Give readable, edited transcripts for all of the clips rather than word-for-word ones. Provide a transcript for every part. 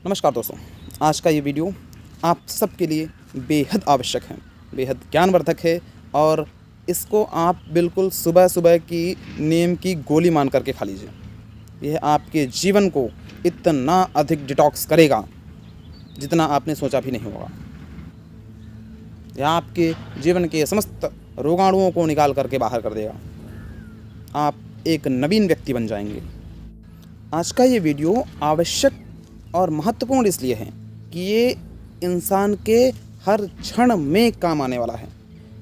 नमस्कार दोस्तों, आज का ये वीडियो आप सबके लिए बेहद आवश्यक है, बेहद ज्ञानवर्धक है और इसको आप बिल्कुल सुबह सुबह की नींद की गोली मान करके खा लीजिए। यह आपके जीवन को इतना अधिक डिटॉक्स करेगा जितना आपने सोचा भी नहीं होगा। यह आपके जीवन के समस्त रोगाणुओं को निकाल करके बाहर कर देगा। आप एक नवीन व्यक्ति बन जाएंगे। आज का ये वीडियो आवश्यक और महत्वपूर्ण इसलिए है कि ये इंसान के हर क्षण में काम आने वाला है।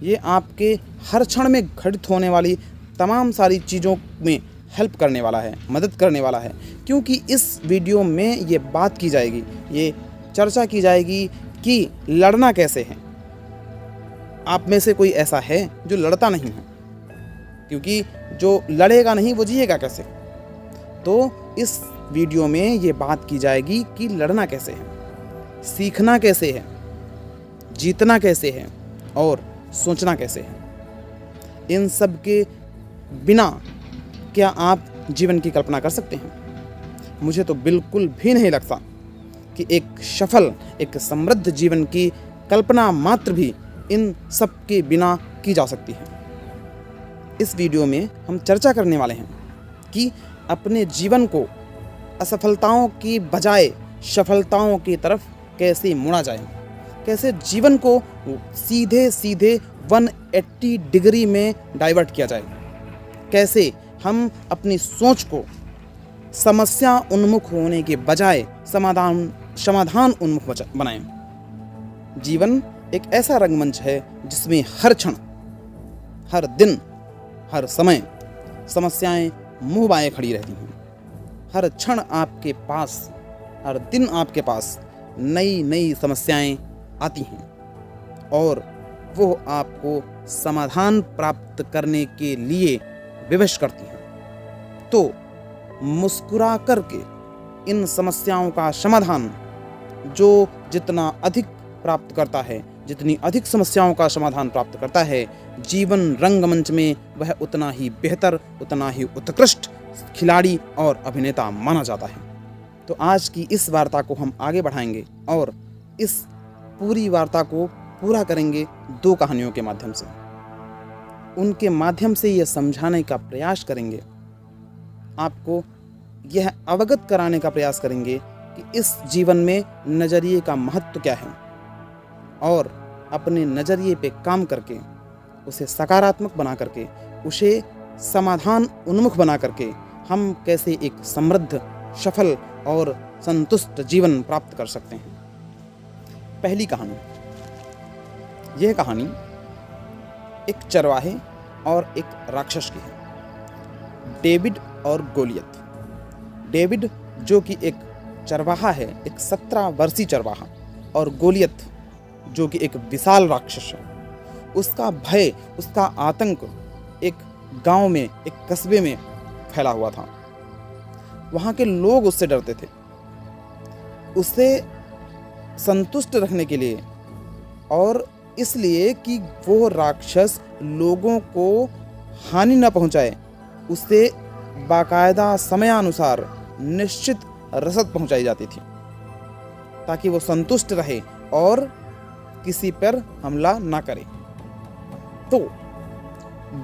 ये आपके हर क्षण में घटित होने वाली तमाम सारी चीज़ों में हेल्प करने वाला है, मदद करने वाला है। क्योंकि इस वीडियो में ये बात की जाएगी, ये चर्चा की जाएगी कि लड़ना कैसे है। आप में से कोई ऐसा है जो लड़ता नहीं है, क्योंकि जो लड़ेगा नहीं वो जिएगा कैसे। तो इस वीडियो में ये बात की जाएगी कि लड़ना कैसे है, सीखना कैसे है, जीतना कैसे है और सोचना कैसे है। इन सब के बिना क्या आप जीवन की कल्पना कर सकते हैं? मुझे तो बिल्कुल भी नहीं लगता कि एक सफल, एक समृद्ध जीवन की कल्पना मात्र भी इन सब के बिना की जा सकती है। इस वीडियो में हम चर्चा करने वाले हैं कि अपने जीवन को असफलताओं की बजाय सफलताओं की तरफ कैसे मुड़ा जाए, कैसे जीवन को सीधे सीधे 180 डिग्री में डाइवर्ट किया जाए, कैसे हम अपनी सोच को समस्या उन्मुख होने के बजाय समाधान उन्मुख बनाएं। जीवन एक ऐसा रंगमंच है जिसमें हर क्षण, हर दिन, हर समय समस्याएं मुंह बाएं खड़ी रहती हैं। हर क्षण आपके पास, हर दिन आपके पास नई नई समस्याएं आती हैं और वो आपको समाधान प्राप्त करने के लिए विवश करती हैं। तो मुस्कुरा करके इन समस्याओं का समाधान जो जितना अधिक प्राप्त करता है, जितनी अधिक समस्याओं का समाधान प्राप्त करता है, जीवन रंगमंच में वह उतना ही बेहतर, उतना ही उत्कृष्ट खिलाड़ी और अभिनेता माना जाता है। तो आज की इस वार्ता को हम आगे बढ़ाएंगे और इस पूरी वार्ता को पूरा करेंगे 2 कहानियों के माध्यम से। उनके माध्यम से यह समझाने का प्रयास करेंगे, आपको यह अवगत कराने का प्रयास करेंगे कि इस जीवन में नज़रिए का महत्व क्या है और अपने नज़रिए पे काम करके उसे सकारात्मक बना करके, उसे समाधान उन्मुख बना करके हम कैसे एक समृद्ध, सफल और संतुष्ट जीवन प्राप्त कर सकते हैं। पहली कहानी, यह कहानी एक चरवाहे और एक राक्षस की है, डेविड और गोलियत। डेविड जो कि एक चरवाहा है, एक 17 वर्षीय चरवाहा, और गोलियत जो कि एक विशाल राक्षस है। उसका भय, उसका आतंक एक गांव में, एक कस्बे में फैला हुआ था। वहाँ के लोग उससे डरते थे। उसे संतुष्ट रखने के लिए और इसलिए कि वो राक्षस लोगों को हानि न पहुँचाए, उससे बाकायदा समयानुसार निश्चित रसद पहुँचाई जाती थी ताकि वो संतुष्ट रहे और किसी पर हमला ना करे। तो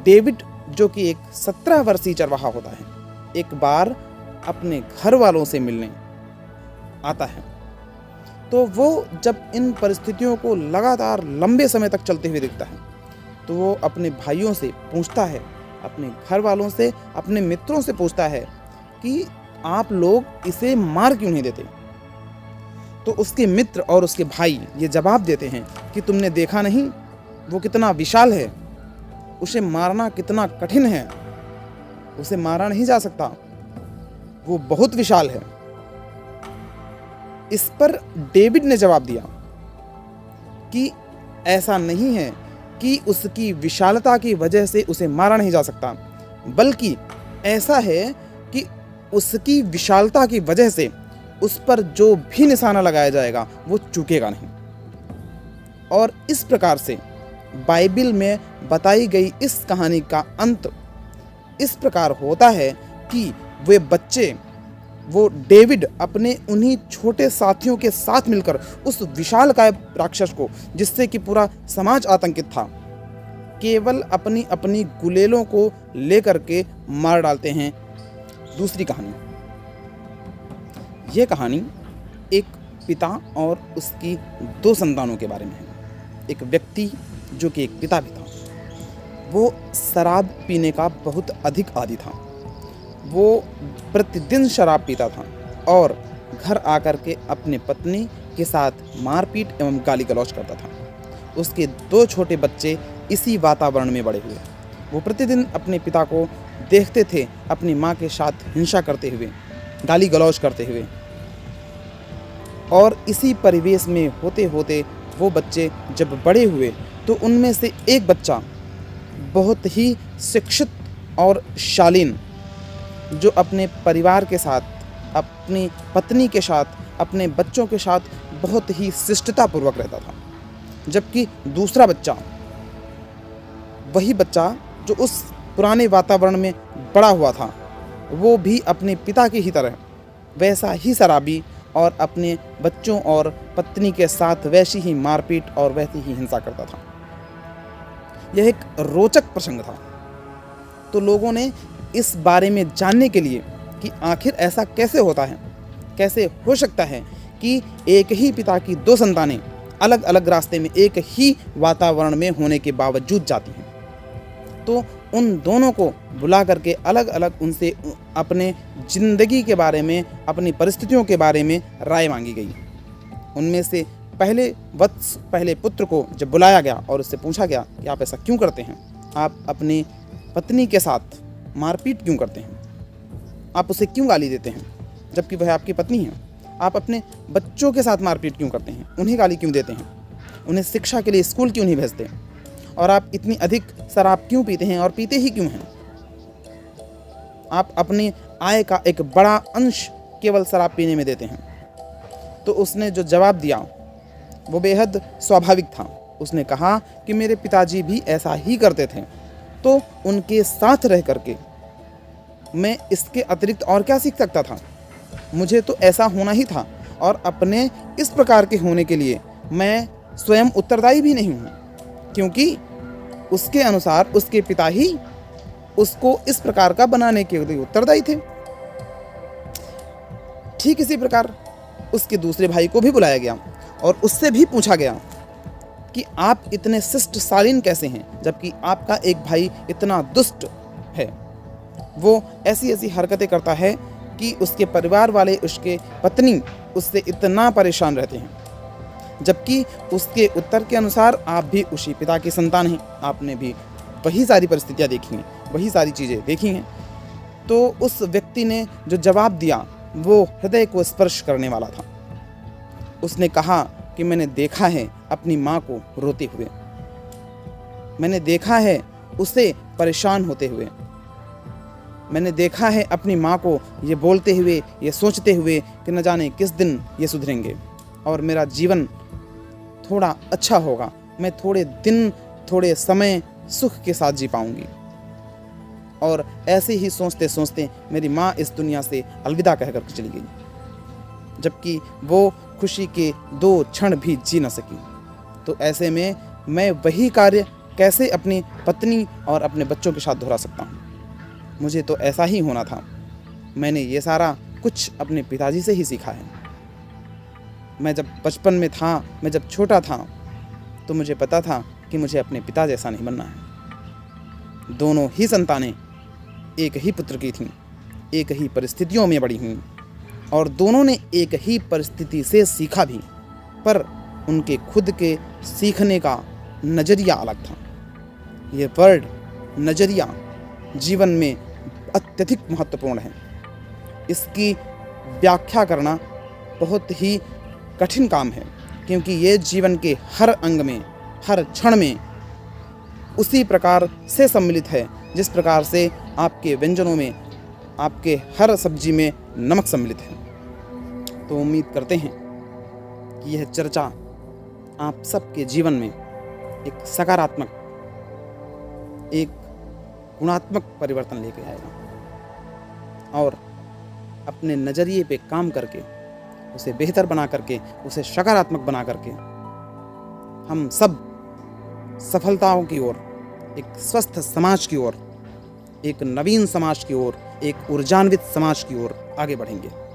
डेविड जो कि एक 17 वर्षीय चरवाहा होता है, एक बार अपने घर वालों से मिलने आता है। तो वो जब इन परिस्थितियों को लगातार लंबे समय तक चलते हुए दिखता है, तो वो अपने भाइयों से पूछता है, अपने घर वालों से, अपने मित्रों से पूछता है कि आप लोग इसे मार क्यों नहीं देते। तो उसके मित्र और उसके भाई ये जवाब देते हैं कि तुमने देखा नहीं वो कितना विशाल है, उसे मारना कितना कठिन है, उसे मारा नहीं जा सकता, वो बहुत विशाल है। इस पर डेविड ने जवाब दिया कि ऐसा नहीं है कि उसकी विशालता की वजह से उसे मारा नहीं जा सकता, बल्कि ऐसा है कि उसकी विशालता की वजह से उस पर जो भी निशाना लगाया जाएगा वो चूकेगा नहीं। और इस प्रकार से बाइबिल में बताई गई इस कहानी का अंत इस प्रकार होता है कि वे बच्चे वो डेविड अपने उन्हीं छोटे साथियों के साथ मिलकर उस विशालकाय राक्षस को, जिससे कि पूरा समाज आतंकित था, केवल अपनी अपनी गुलेलों को लेकर के मार डालते हैं। दूसरी कहानी, ये कहानी एक पिता और उसकी 2 संतानों के बारे में है। एक व्यक्ति जो कि एक पिता भी था, वो शराब पीने का बहुत अधिक आदी था। वो प्रतिदिन शराब पीता था और घर आकर के अपने पत्नी के साथ मारपीट एवं गाली गलौज करता था। उसके 2 छोटे बच्चे इसी वातावरण में बड़े हुए। वो प्रतिदिन अपने पिता को देखते थे अपनी माँ के साथ हिंसा करते हुए, गाली गलौज करते हुए, और इसी परिवेश में होते होते वो बच्चे जब बड़े हुए तो उनमें से एक बच्चा बहुत ही शिक्षित और शालीन, जो अपने परिवार के साथ, अपनी पत्नी के साथ, अपने बच्चों के साथ बहुत ही शिष्टतापूर्वक रहता था। जबकि दूसरा बच्चा, वही बच्चा जो उस पुराने वातावरण में बड़ा हुआ था, वो भी अपने पिता की ही तरह वैसा ही शराबी और अपने बच्चों और पत्नी के साथ वैसी ही मारपीट और वैसी ही हिंसा करता था। यह एक रोचक प्रसंग था। तो लोगों ने इस बारे में जानने के लिए कि आखिर ऐसा कैसे होता है, कैसे हो सकता है कि एक ही पिता की 2 संतानें अलग अलग रास्ते में एक ही वातावरण में होने के बावजूद जाती हैं, तो उन दोनों को बुला करके अलग अलग उनसे अपने ज़िंदगी के बारे में, अपनी परिस्थितियों के बारे में राय मांगी गई। उनमें से पहले पुत्र को जब बुलाया गया और उससे पूछा गया कि आप ऐसा क्यों करते हैं, आप अपनी पत्नी के साथ मारपीट क्यों करते हैं, आप उसे क्यों गाली देते हैं जबकि वह आपकी पत्नी है, आप अपने बच्चों के साथ मारपीट क्यों करते हैं, उन्हें गाली क्यों देते हैं, उन्हें शिक्षा के लिए स्कूल क्यों नहीं भेजते, और आप इतनी अधिक शराब क्यों पीते हैं और पीते ही क्यों हैं, आप अपनी आय का एक बड़ा अंश केवल शराब पीने में देते हैं। तो उसने जो जवाब दिया वो बेहद स्वाभाविक था। उसने कहा कि मेरे पिताजी भी ऐसा ही करते थे, तो उनके साथ रह करके मैं इसके अतिरिक्त और क्या सीख सकता था। मुझे तो ऐसा होना ही था, और अपने इस प्रकार के होने के लिए मैं स्वयं उत्तरदायी भी नहीं हूँ, क्योंकि उसके अनुसार उसके पिता ही उसको इस प्रकार का बनाने के लिए उत्तरदायी थे। ठीक इसी प्रकार उसके दूसरे भाई को भी बुलाया गया और उससे भी पूछा गया कि आप इतने शिष्ट शालीन कैसे हैं, जबकि आपका एक भाई इतना दुष्ट है। वो ऐसी ऐसी हरकतें करता है कि उसके परिवार वाले, उसके पत्नी उससे इतना परेशान रहते हैं। जबकि उसके उत्तर के अनुसार आप भी उसी पिता की संतान हैं, आपने भी वही सारी परिस्थितियाँ देखी हैं, वही सारी चीज़ें देखी हैं। तो उस व्यक्ति ने जो जवाब दिया वो हृदय को स्पर्श करने वाला था। उसने कहा कि मैंने देखा है अपनी माँ को रोते हुए, मैंने देखा है उसे परेशान होते हुए, मैंने देखा है अपनी माँ को ये बोलते हुए, ये सोचते हुए कि न जाने किस दिन ये सुधरेंगे और मेरा जीवन थोड़ा अच्छा होगा, मैं थोड़े दिन, थोड़े समय सुख के साथ जी पाऊंगी। और ऐसे ही सोचते सोचते मेरी माँ इस दुनिया से अलविदा कहकर चली गई, जबकि वो खुशी के 2 क्षण भी जी न सकी। तो ऐसे में मैं वही कार्य कैसे अपनी पत्नी और अपने बच्चों के साथ दोहरा सकता हूँ। मुझे तो ऐसा ही होना था। मैंने ये सारा कुछ अपने पिताजी से ही सीखा है। मैं जब बचपन में था, मैं जब छोटा था, तो मुझे पता था कि मुझे अपने पिता जैसा नहीं बनना है। दोनों ही संतानें एक ही पुत्र की थीं, एक ही परिस्थितियों में बड़ी हुईं, और दोनों ने एक ही परिस्थिति से सीखा भी, पर उनके खुद के सीखने का नज़रिया अलग था। ये वर्ड नज़रिया जीवन में अत्यधिक महत्वपूर्ण है। इसकी व्याख्या करना बहुत ही कठिन काम है, क्योंकि ये जीवन के हर अंग में, हर क्षण में उसी प्रकार से सम्मिलित है जिस प्रकार से आपके व्यंजनों में, आपके हर सब्जी में नमक सम्मिलित है। तो उम्मीद करते हैं कि यह चर्चा आप सबके जीवन में एक सकारात्मक, एक गुणात्मक परिवर्तन लेके आएगा, और अपने नज़रिए पे काम करके, उसे बेहतर बना करके, उसे सकारात्मक बना करके हम सब सफलताओं की ओर, एक स्वस्थ समाज की ओर, एक नवीन समाज की ओर, एक ऊर्जान्वित समाज की ओर आगे बढ़ेंगे।